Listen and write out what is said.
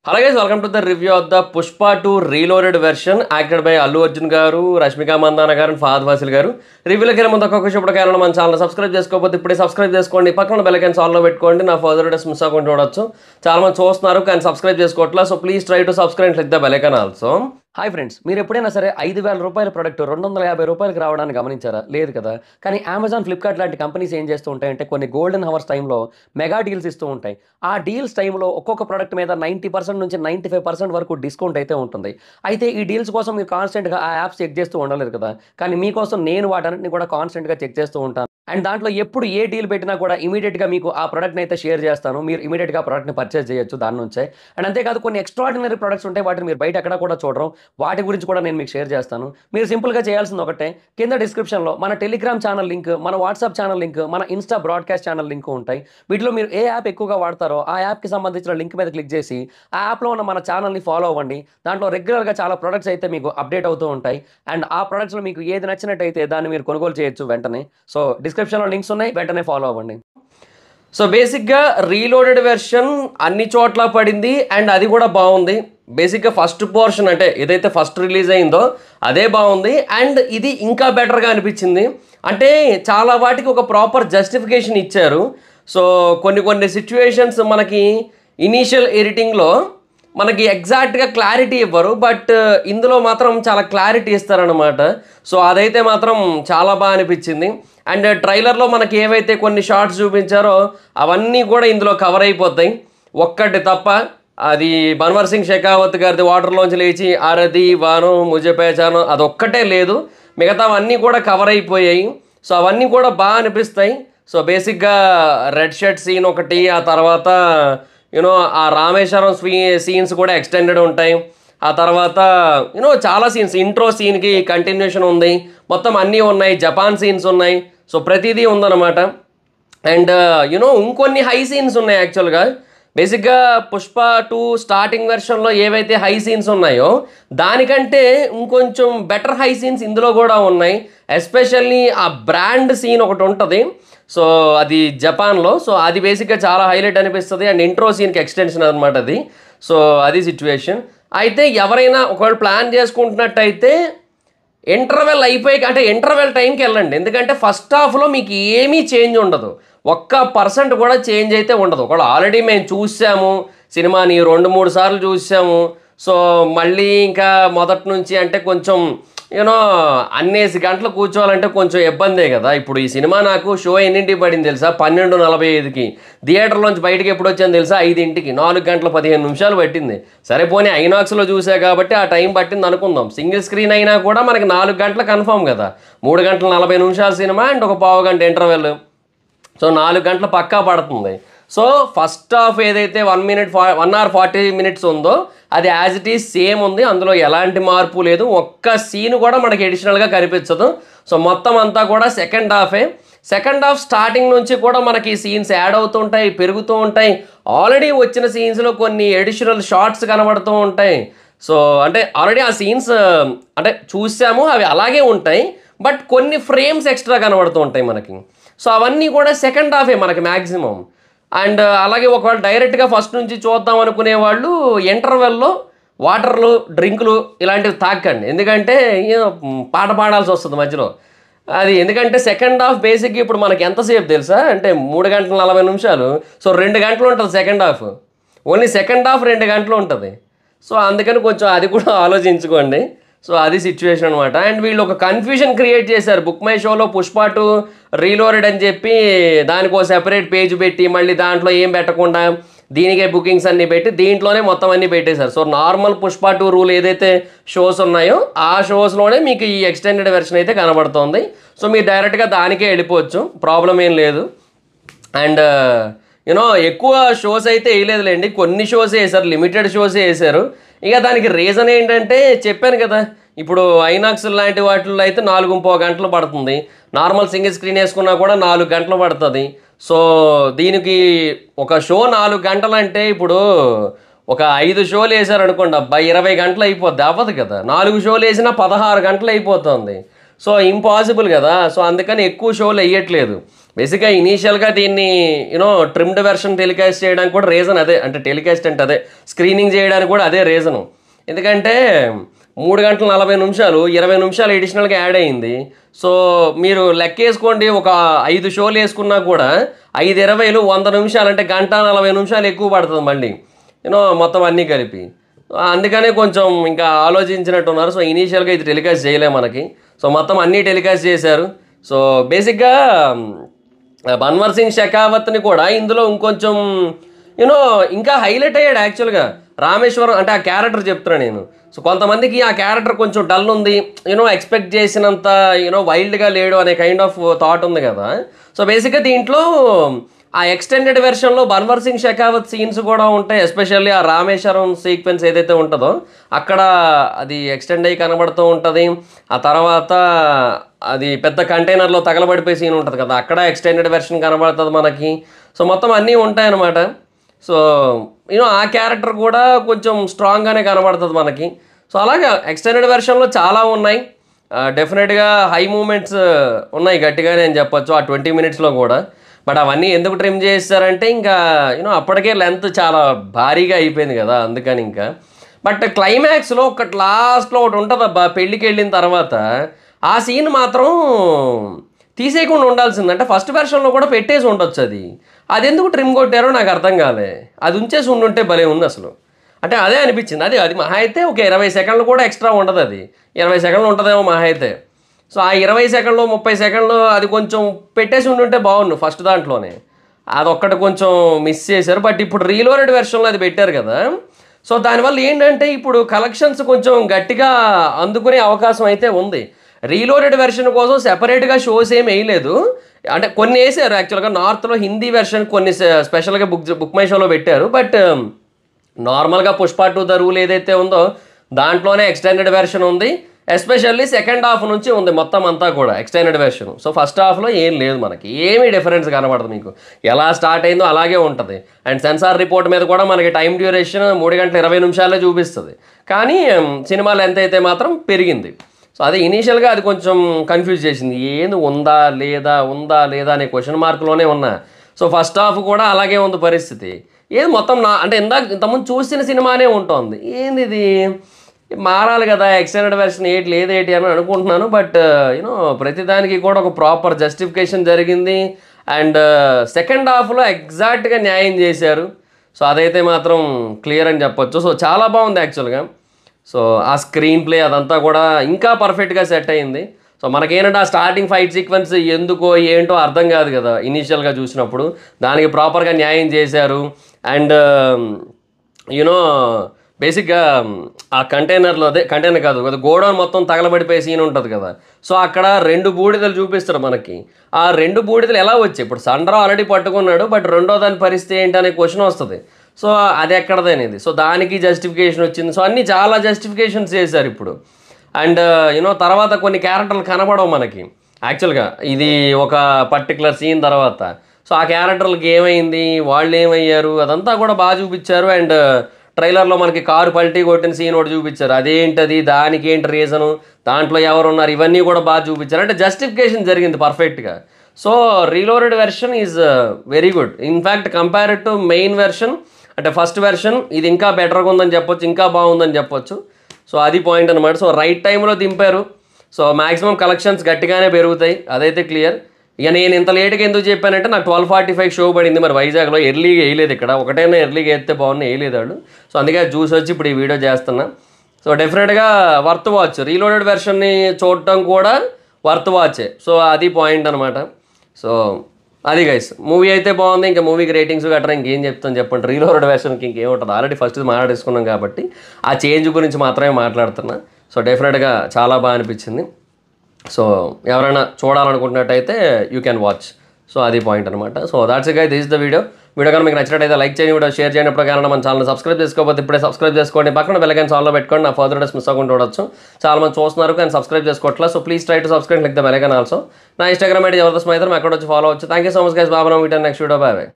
Hello guys, welcome to the review of the Pushpa 2 Reloaded version acted by Allu Arjun garu, Rashmika Mandanna garu and Fahad Faasil garu. Review లోకి ముందు ఒక్క question చెప్పడానికి మన channel subscribe చేసుకోకపోతే ఇప్పుడే subscribe చేసుకోండి. పక్కన bell icon all లో పెట్టుకోండి. నా ఫర్దర్ వీడియోస్ మిస్ అవ్వకుండా చూడొచ్చు. చాలా మంది చూస్తున్నారు కానీ సబ్స్క్రైబ్ చేసుకోవట్లేదు. So please try to subscribe and click the bell icon also. Hi friends, మీరు ఎప్పుడైనా సరే 5,000 రూపాయల ప్రోడక్ట్ 250 రూపాయలకి రావడానికి గమనించారా? లేదు కదా. కానీ అమెజాన్, ఫ్లిప్కార్ట్ లాంటి కంపెనీస్ ఏం చేస్తూ ఉంటాయంటే కొన్ని గోల్డెన్ హవర్స్ టైంలో మెగా డీల్స్ ఇస్తూ ఉంటాయి. ఆ డీల్స్ టైంలో ఒక్కొక్క ప్రోడక్ట్ మీద 90% నుంచి 95% వరకు డిస్కౌంట్ అయితే ఉంటుంది. అయితే ఈ డీల్స్ కోసం మీరు కాన్స్టెంట్గా ఆ యాప్స్ చెక్ చేస్తూ ఉండలేదు కదా. కానీ మీకోసం నేను వాటన్నిటిని కూడా కాన్స్టెంట్గా చెక్ చేస్తూ ఉంటాను. అండ్ దాంట్లో ఎప్పుడు ఏ డీల్ పెట్టినా కూడా ఇమీడియట్గా మీకు ఆ ప్రోడక్ట్ని అయితే షేర్ చేస్తాను. మీరు ఇమీడియట్గా ఆ ప్రోడక్ట్ని పర్చేస్ చేయొచ్చు దాని నుంచే. అండ్ అంతేకాదు కొన్ని ఎక్స్ట్రాడినరీ ప్రొడక్ట్స్ ఉంటాయి, వాటిని మీరు బయట ఎక్కడ కూడా చూడరు. వాటి గురించి కూడా నేను మీకు షేర్ చేస్తాను. మీరు సింపుల్గా చేయాల్సింది ఒకటే, కింద డిస్క్రిప్షన్లో మన టెలిగ్రామ్ ఛానల్ లింక్, మన వాట్సాప్ ఛానల్ లింక్, మన ఇన్స్టా బ్రాడ్కాస్ట్ ఛానల్ లింక్ ఉంటాయి. వీటిలో మీరు ఏ యాప్ ఎక్కువగా వాడతారో ఆ యాప్కి సంబంధించిన లింక్ మీద క్లిక్ చేసి ఆ యాప్లో ఉన్న మన ఛానల్ని ఫాలో అవ్వండి. దాంట్లో రెగ్యులర్గా చాలా ప్రొడక్ట్స్ అయితే మీకు అప్డేట్ అవుతూ ఉంటాయి. అండ్ ఆ ప్రొడక్ట్స్లో మీకు ఏది నచ్చినట్టయితే దాన్ని మీరు కొనుగోలు చేయొచ్చు వెంటనే. సో డిస్క్రిప్షన్లో లింక్స్ ఉన్నాయి, వెంటనే ఫాలో అవ్వండి. సో బేసిక్గా రీలోడెడ్ వెర్షన్ అన్ని చోట్ల పడింది అండ్ అది కూడా బాగుంది. బేసిక్గా ఫస్ట్ పోర్షన్ అంటే ఏదైతే ఫస్ట్ రిలీజ్ అయిందో అదే బాగుంది. అండ్ ఇది ఇంకా బెటర్గా అనిపించింది. అంటే చాలా వాటికి ఒక ప్రాపర్ జస్టిఫికేషన్ ఇచ్చారు. సో కొన్ని సిచ్యువేషన్స్ మనకి ఇనీషియల్ ఎడిటింగ్లో మనకి ఎగ్జాక్ట్గా క్లారిటీ ఇవ్వరు, బట్ ఇందులో మాత్రం చాలా క్లారిటీ ఇస్తారనమాట. సో అదైతే మాత్రం చాలా బాగా అనిపించింది. అండ్ ట్రైలర్లో మనకి ఏవైతే కొన్ని షార్ట్స్ చూపించారో అవన్నీ కూడా ఇందులో కవర్ అయిపోతాయి. ఒక్కటి తప్ప, అది బన్వర్ సింగ్ షెకావత్ గారిది వాటర్లోంచి లేచి ఆరది వాను ముజే పేచాను అదొక్కటే లేదు, మిగతావన్నీ కూడా కవర్ అయిపోయాయి. సో అవన్నీ కూడా బాగా అనిపిస్తాయి. సో బేసిక్గా రెడ్ షర్ట్ సీన్ ఒకటి, ఆ తర్వాత ఆ రామేశ్వరం సీన్స్ కూడా ఎక్స్టెండెడ్ ఉంటాయి. ఆ తర్వాత చాలా సీన్స్, ఇంట్రో సీన్కి కంటిన్యూషన్ ఉంది, మొత్తం అన్నీ ఉన్నాయి, జపాన్ సీన్స్ ఉన్నాయి. సో ప్రతిదీ ఉందన్నమాట. అండ్ ఇంకొన్ని హై సీన్స్ ఉన్నాయి యాక్చువల్గా. బేసిక్గా పుష్ప 2 స్టార్టింగ్ వెర్షన్లో ఏవైతే హై సీన్స్ ఉన్నాయో దానికంటే ఇంకొంచెం బెటర్ హై సీన్స్ ఇందులో కూడా ఉన్నాయి. ఎస్పెషల్లీ ఆ బ్రాండ్ సీన్ ఒకటి ఉంటుంది, సో అది జపాన్లో. సో అది బేసిక్గా చాలా హైలైట్ అనిపిస్తుంది. అండ్ ఇంట్రో సీన్కి ఎక్స్టెన్షన్ అనమాట అది. సో అది సిచ్యువేషన్. అయితే ఎవరైనా ఒకవేళ ప్లాన్ చేసుకుంటున్నట్టయితే ఇంటర్వెల్ అయిపోయి అంటే ఇంటర్వెల్ టైంకి వెళ్ళండి. ఎందుకంటే ఫస్ట్ హాఫ్లో మీకు ఏమీ చేంజ్ ఉండదు, 1% కూడా చేంజ్ అయితే ఉండదు. ఒకవేళ ఆల్రెడీ మేము చూసాము సినిమాని 2-3 సార్లు చూసాము, సో మళ్ళీ ఇంకా మొదటి నుంచి అంటే కొంచెం అన్నేసి గంటలు కూర్చోవాలంటే కొంచెం ఇబ్బందే కదా. ఇప్పుడు ఈ సినిమా నాకు షో ఎన్నింటికి పడింది తెలుసా? 12:45కి. థియేటర్లోంచి బయటకి ఎప్పుడు వచ్చాను తెలుసా? 5ంటికి. 4 గంటల 15 నిమిషాలు పట్టింది. సరే పోనీ ఐనాక్స్లో చూసా కాబట్టి ఆ టైం పట్టింది అనుకుందాం. సింగిల్ స్క్రీన్ అయినా కూడా మనకి 4 గంటలు కన్ఫామ్ కదా. 3 గంటల 40 నిమిషాల సినిమా అండ్ ఒక పావు గంట ఇంటర్వెల్, సో 4 గంటలు పక్కా పడుతుంది. సో ఫస్ట్ హాఫ్ ఏదైతే 1 hour 40 minutes ఉందో అది యాజ్ ఇట్ ఈజ్ సేమ్ ఉంది, అందులో ఎలాంటి మార్పు లేదు. ఒక్క సీన్ కూడా మనకి ఎడిషనల్గా కనిపించదు. సో మొత్తం అంతా కూడా సెకండ్ హాఫే. సెకండ్ హాఫ్ స్టార్టింగ్ నుంచి కూడా మనకి సీన్స్ యాడ్ అవుతుంటాయి, పెరుగుతూ ఉంటాయి. ఆల్రెడీ వచ్చిన సీన్స్లో కొన్ని ఎడిషనల్ షార్ట్స్ కనబడుతూ ఉంటాయి. సో అంటే ఆల్రెడీ ఆ సీన్స్ అంటే చూసాము, అవి అలాగే ఉంటాయి, బట్ కొన్ని ఫ్రేమ్స్ ఎక్స్ట్రా కనబడుతూ ఉంటాయి మనకి. సో అవన్నీ కూడా సెకండ్ హాఫే మనకి మ్యాక్సిమం. అండ్ అలాగే ఒకవేళ డైరెక్ట్గా ఫస్ట్ నుంచి చూద్దాం అనుకునే వాళ్ళు ఇంటర్వెల్లో వాటర్లు, డ్రింకులు ఇలాంటివి తాకండి. ఎందుకంటే పాట పాడాల్సి వస్తుంది మధ్యలో అది. ఎందుకంటే సెకండ్ హాఫ్ బేసిక్గా ఇప్పుడు మనకి ఎంతసేపు తెలుసా? అంటే 3 గంటల 40 నిమిషాలు. సో 2 గంటలు ఉంటుంది second half. Only second half 2 గంటలు ఉంటుంది. సో అందుకని కొంచెం అది కూడా ఆలోచించుకోండి. సో అది సిచ్యువేషన్ అనమాట. అండ్ వీళ్ళు ఒక కన్ఫ్యూజన్ క్రియేట్ చేశారు. బుక్ మై షోలో పుష్ప 2 రీలోడెడ్ అని చెప్పి దానికి ఒక సెపరేట్ పేజ్ పెట్టి మళ్ళీ దాంట్లో ఏం పెట్టకుండా దీనికే బుకింగ్స్ అన్నీ పెట్టి దీంట్లోనే మొత్తం అన్నీ పెట్టేశారు. సో నార్మల్ పుష్ప 2 రూల్ ఏదైతే షోస్ ఉన్నాయో ఆ షోస్లోనే మీకు ఈ ఎక్స్టెండెడ్ వెర్షన్ అయితే కనబడుతుంది. సో మీరు డైరెక్ట్గా దానికే వెళ్ళిపోవచ్చు, ప్రాబ్లం ఏం లేదు. అండ్ ఎక్కువ షోస్ అయితే వేయలేదులేండి, కొన్ని షోసే వేశారు, లిమిటెడ్ షోసే వేశారు. ఇక దానికి రీజన్ ఏంటంటే చెప్పాను కదా, ఇప్పుడు ఐనాక్స్ లాంటి వాటిల్లో అయితే 4.5 గంటలు పడుతుంది. నార్మల్ సింగిల్ స్క్రీన్ వేసుకున్నా కూడా 4 గంటలు పడుతుంది. సో దీనికి ఒక షో 4 గంటలు అంటే ఇప్పుడు ఒక 5 షోలు వేసారు అనుకోండి, 20 గంటలు అయిపోద్ది. అవ్వదు కదా. 4 షోలు వేసినా 16 గంటలు అయిపోతుంది. సో ఇంపాసిబుల్ కదా. సో అందుకని ఎక్కువ షోలు వేయట్లేదు. బేసిక్గా ఇనీషియల్గా దీన్ని ట్రిమ్డ్ వెర్షన్ టెలికాస్ట్ చేయడానికి కూడా రీజన్ అదే, అంటే టెలికాస్ట్ అంటే అదే, స్క్రీనింగ్ చేయడానికి కూడా అదే రీజను. ఎందుకంటే 3 గంటల 40 నిమిషాలు 20 నిమిషాలు ఎడిషనల్గా యాడ్ అయింది. సో మీరు లెక్కేసుకోండి, ఒక 5 షోలు వేసుకున్నా కూడా 5/20 100 నిమిషాలు, అంటే 1:40 నిమిషాలు ఎక్కువ పడుతుంది మళ్ళీ మొత్తం అన్నీ కలిపి. అందుకనే కొంచెం ఇంకా ఆలోచించినట్టున్నారు. సో ఇనీషియల్గా ఇది టెలికాస్ట్ చేయలేము మనకి. సో మొత్తం అన్నీ టెలికాస్ట్ చేశారు. సో బేసిక్గా బన్వర్ సింగ్ షెకావత్ని కూడా ఇందులో ఇంకొంచెం ఇంకా హైలైట్ అయ్యాడు యాక్చువల్గా. రామేశ్వరం అంటే ఆ క్యారెక్టర్ చెప్తున్నా నేను. సో కొంతమందికి ఆ క్యారెక్టర్ కొంచెం డల్ ఉంది, ఎక్స్పెక్ట్ చేసినంత వైల్డ్గా లేడు అనే కైండ్ ఆఫ్ థాట్ ఉంది కదా. సో బేసిక్గా దీంట్లో ఆ ఎక్స్టెండెడ్ వెర్షన్లో బన్వర్ సింగ్ షెకావత్ సీన్స్ కూడా ఉంటాయి. ఎస్పెషల్లీ ఆ రామేశ్వరం సీక్వెన్స్ ఏదైతే ఉంటుందో అక్కడ అది ఎక్స్టెండ్ అయ్యి కనబడుతూ ఉంటుంది. ఆ తర్వాత అది పెద్ద కంటైనర్లో తగలబడిపోయే సీన్ ఉంటుంది కదా, అక్కడ ఎక్స్టెండెడ్ వెర్షన్ కనబడుతుంది మనకి. సో మొత్తం అన్నీ ఉంటాయన్నమాట. సో ఆ క్యారెక్టర్ కూడా కొంచెం స్ట్రాంగ్గానే కనబడుతుంది మనకి. సో అలాగే ఎక్స్టెండెడ్ వెర్షన్లో చాలా ఉన్నాయి. డెఫినెట్గా హై మూమెంట్స్ ఉన్నాయి గట్టిగానే అని చెప్పొచ్చు ఆ 20 మినిట్స్లో కూడా. బట్ అవన్నీ ఎందుకు ట్రిమ్ చేస్తారంటే ఇంకా అప్పటికే లెంత్ చాలా భారీగా అయిపోయింది కదా, అందుకని ఇంకా. బట్ క్లైమాక్స్లో ఒకటి లాస్ట్లో ఒకటి ఉంటుంది అబ్బా, పెళ్ళికి వెళ్ళిన తర్వాత ఆ సీన్ మాత్రం తీసేయకుండా ఉండాల్సింది. అంటే ఫస్ట్ వెర్షన్లో కూడా పెట్టేసి ఉండొచ్చు, అది ఎందుకు ట్రిమ్ కొట్టారో నాకు అర్థం కాలే. అది ఉంచేసి ఉండుంటే భలే ఉంది అసలు. అంటే అదే అనిపించింది. అది మహా అయితే ఒక 20 సెకండ్లు కూడా ఎక్స్ట్రా ఉండదు, అది 20 సెకండ్లు ఉంటుందేమో మహా అయితే. సో ఆ 20 సెకండ్లు 30 సెకండ్లు అది కొంచెం పెట్టేసి ఉండుంటే బాగుండు ఫస్ట్ దాంట్లోనే. అదొక్కటి కొంచెం మిస్ చేశారు. బట్ ఇప్పుడు రీలోడెడ్ వెర్షన్లో అది పెట్టారు కదా. సో దానివల్ల ఏంటంటే ఇప్పుడు కలెక్షన్స్ కొంచెం గట్టిగా అందుకునే అవకాశం అయితే ఉంది. రీలోడెడ్ వెర్షన్ కోసం సెపరేట్గా షోస్ ఏమి వేయలేదు, అంటే కొన్ని వేసారు యాక్చువల్గా. నార్త్లో హిందీ వెర్షన్ కొన్ని స్పెషల్గా బుక్ మై షోలో పెట్టారు. బట్ నార్మల్గా పుష్ప 2 ద రూల్ ఏదైతే ఉందో దాంట్లోనే ఎక్స్టెండెడ్ వెర్షన్ ఉంది. ఎస్పెషల్లీ సెకండ్ హాఫ్ నుంచి ఉంది మొత్తం అంతా కూడా ఎక్స్టెండెడ్ వెర్షన్. సో ఫస్ట్ హాఫ్లో ఏం లేదు, మనకి ఏమీ డిఫరెన్స్ కనబడదు. మీకు ఎలా స్టార్ట్ అయిందో అలాగే ఉంటుంది. అండ్ సెన్సార్ రిపోర్ట్ మీద కూడా మనకి టైం డ్యూరేషన్ 3 గంటల 20 నిమిషాలే చూపిస్తుంది, కానీ సినిమాలు ఎంత అయితే మాత్రం పెరిగింది. సో అది ఇనీషియల్గా అది కొంచెం కన్ఫ్యూజ్ చేసింది, ఏంది ఉందా లేదా అనే క్వశ్చన్ మార్క్లోనే ఉన్నా. సో ఫస్ట్ హాఫ్ కూడా అలాగే ఉంది పరిస్థితి. ఏది మొత్తం అంటే ఇంతకుముందు చూసిన సినిమానే ఉంటుంది, ఏంది ఇది మారాలి కదా, ఎక్స్టెండెడ్ వెర్షన్ లేదేటి అని అనుకుంటున్నాను. బట్ ప్రతిదానికి కూడా ఒక ప్రాపర్ జస్టిఫికేషన్ జరిగింది. అండ్ సెకండ్ హాఫ్లో ఎగ్జాక్ట్గా న్యాయం చేశారు. సో అదైతే మాత్రం క్లియర్ అని చెప్పొచ్చు. సో చాలా బాగుంది యాక్చువల్గా. సో ఆ స్క్రీన్ ప్లే అదంతా కూడా ఇంకా పర్ఫెక్ట్గా సెట్ అయింది. సో మనకేంటంటే ఆ స్టార్టింగ్ ఫైట్ సీక్వెన్స్ ఎందుకో ఏంటో అర్థం కాదు కదా ఇనీషియల్గా చూసినప్పుడు, దానికి ప్రాపర్గా న్యాయం చేశారు. అండ్ బేసిక్గా ఆ కంటైనర్లో, అదే కంటైనర్ కాదు కదా, గోడౌన్ మొత్తం తగలబడిపోయే సీన్ ఉంటుంది కదా. సో అక్కడ 2 బూడిదలు చూపిస్తారు మనకి. ఆ 2 బూడిదలు ఎలా వచ్చాయి? ఇప్పుడు సండ్రా ఆల్రెడీ పట్టుకున్నాడు, బట్ రెండో దాని పరిస్థితి ఏంటి అనే క్వశ్చన్ వస్తుంది. సో అది ఎక్కడదనేది, సో దానికి జస్టిఫికేషన్ వచ్చింది. సో అన్నీ చాలా జస్టిఫికేషన్స్ చేశారు ఇప్పుడు. అండ్ తర్వాత కొన్ని క్యారెక్టర్లు కనబడవు మనకి యాక్చువల్గా, ఇది ఒక పర్టికులర్ సీన్ తర్వాత. సో ఆ క్యారెక్టర్లకి ఏమైంది, వాళ్ళు ఏమయ్యారు, అదంతా కూడా బాగా చూపించారు. అండ్ ట్రైలర్లో మనకి కారు పల్టీ కొట్టిన సీన్ ఒకటి చూపించారు, అదేంటది, దానికి ఏంటి రీజను, దాంట్లో ఎవరు ఉన్నారు, ఇవన్నీ కూడా బాగా చూపించారు. అంటే జస్టిఫికేషన్ జరిగింది పర్ఫెక్ట్గా. So reloaded version is very good. In fact compared to main version, అంటే ఫస్ట్ వెర్షన్ ఇది ఇంకా బెటర్గా ఉందని చెప్పొచ్చు, ఇంకా బాగుందని చెప్పొచ్చు. సో అది పాయింట్ అనమాట. సో రైట్ టైంలో దింపారు. సో మ్యాక్సిమం కలెక్షన్స్ గట్టిగానే పెరుగుతాయి, అదైతే క్లియర్. ఇక నేను ఇంత లేట్గా ఎందుకు చెప్పానంటే నాకు 12:45 షో పడింది మరి వైజాగ్లో, ఎర్లీగా వేయలేదు ఇక్కడ. ఒకటైనా ఎర్లీగా వేస్తే బాగున్నాయి, వేయలేదు వాళ్ళు. సో అందుకే చూసి వచ్చి ఇప్పుడు ఈ వీడియో చేస్తున్నా. సో డెఫినెట్గా వర్త్ వాచ్, రీలోడెడ్ వెర్షన్ని చూడటం కూడా వర్త్ వాచే. సో అది పాయింట్ అనమాట. సో అది గైస్, మూవీ అయితే బాగుంది. ఇంకా మూవీకి రేటింగ్స్ గట్రా ఇంకేం చెప్తాను చెప్పండి. రీలోడెడ్ వెర్షన్కి ఇంకేముంటుంది, ఆల్రెడీ ఫస్ట్ మాట్లాడేసుకున్నాం కాబట్టి ఆ చేంజ్ గురించి మాత్రమే మాట్లాడుతున్నా. సో డెఫినెట్గా చాలా బాగా అనిపించింది. సో ఎవరైనా చూడాలనుకుంటున్నట్టయితే యూ క్యాన్ వాచ్. సో అది పాయింట్ అనమాట. So that's it guys, this is the video. కానీ మీకు నచ్చినట్టయితే లైక్ చేయండి, వీడియో షేర్ చేయడం. కానీ మన ఛానల్ సబ్స్క్రైబ్ చేసుకోకపోతే ఇప్పుడే సబ్స్క్రైబ్ చేసుకోండి, పక్కన బెల్ ఐకాన్ ఆన్లో పెట్టుకోండి. నా ఫర్దర్ డేస్ మిస్ అవ్వకుండా చూడొచ్చు. చాలా మంది చూస్తున్నారు కానీ సబ్స్క్రైబ్ చేసుకోవట్లేదు. So please try to subscribe like the bell icon also. నా ఇన్స్టాగ్రామ్ ఐడి జబర్దస్త్ మైత్రం, అక్కడ వచ్చి ఫాలో అవచ్చు. Thank you so much guys. బాబా, meet next video. Bye bye.